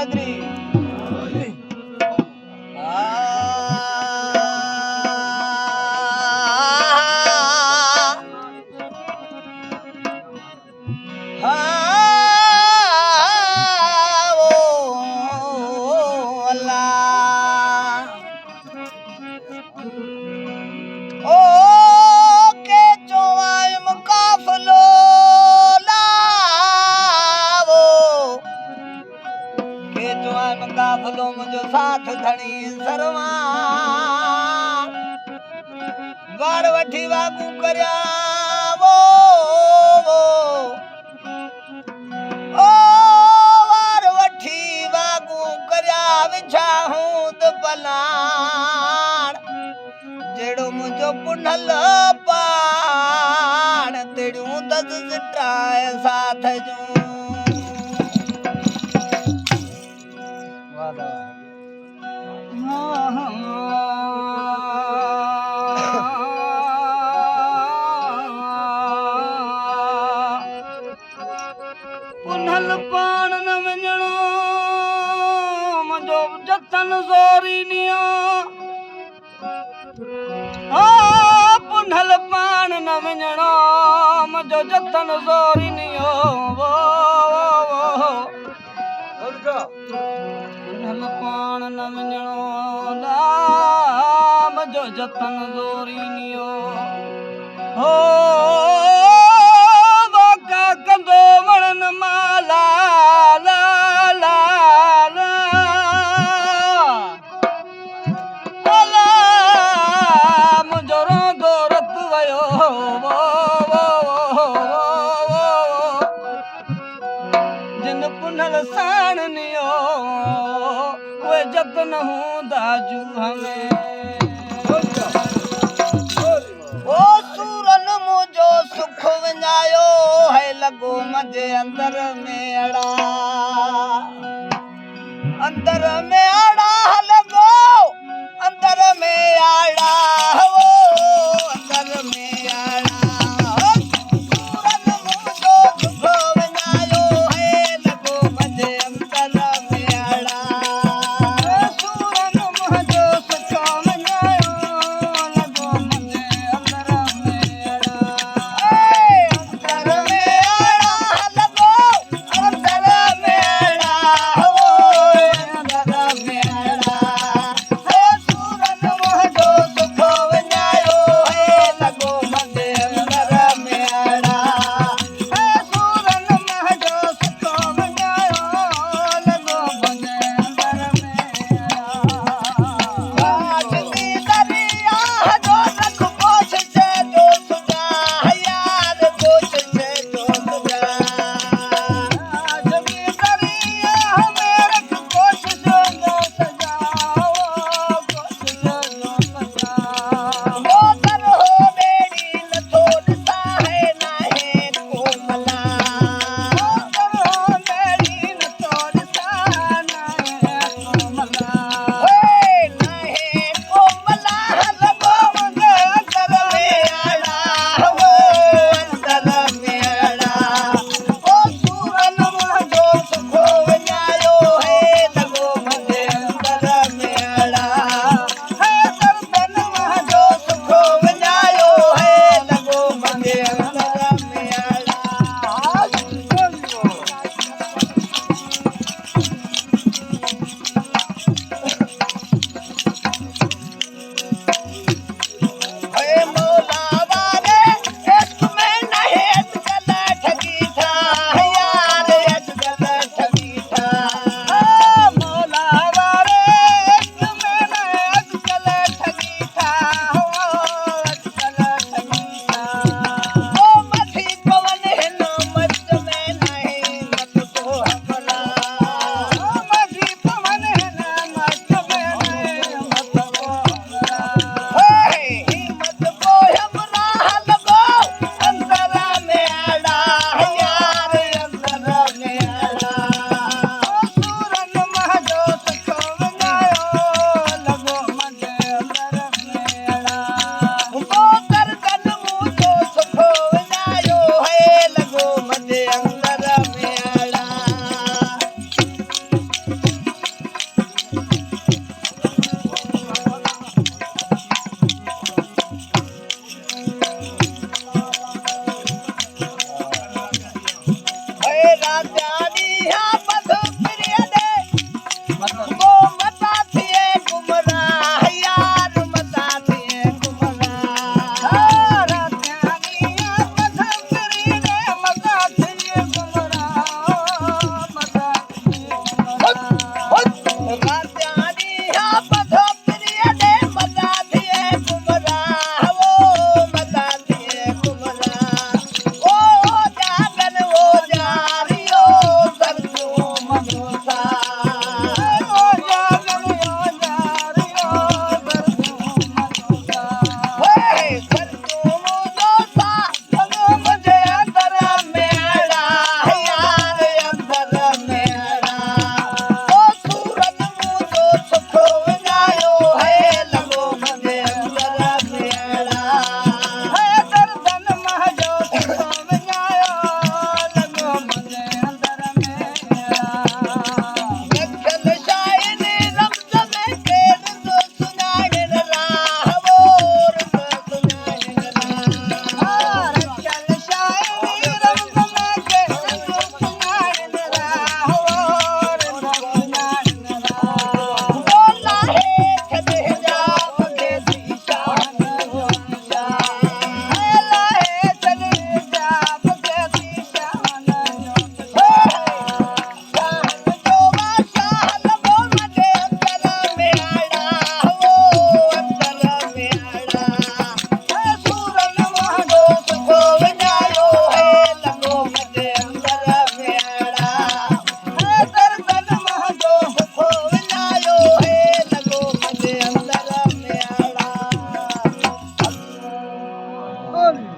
नगरी काफलो मुझो साथ धणी सरवा वार वठी वागू करया वो ओ वार वठी वागू करया विछा हूं त पलाण जेड़ो मुझो पुनल पाण तेड़ू दस सिटाए साथ जू पुनल पाण न वञणो मुंहिंजो जतन ज़ोरी नियो पुनल पाण न वञणो मुंहिंजो जतन ज़ोरी नियो पुनल पाण न वञणो मुंहिंजो जतन ज़ोरी नियो हो कंदो वणन माला ला ला ला ला मुंहिंजो रोंदो रत वयो जिन पुनल साण नियो उहे जतन हूंदा जूह में सुख विञायो है लगो मुंहिंजे अंदर में आड़ा लॻो अंदर में आड़ा हो अंदर में आड़ा सूरन मुंहिंजो सुख विञायो है लगो मुंहिंजे अंदर में आड़ा सूरन मुंहिंजो सुख विञायो लगो मुंहिंजे अंदर में अंदर में आड़ा लॻो अंदर में आड़ा हो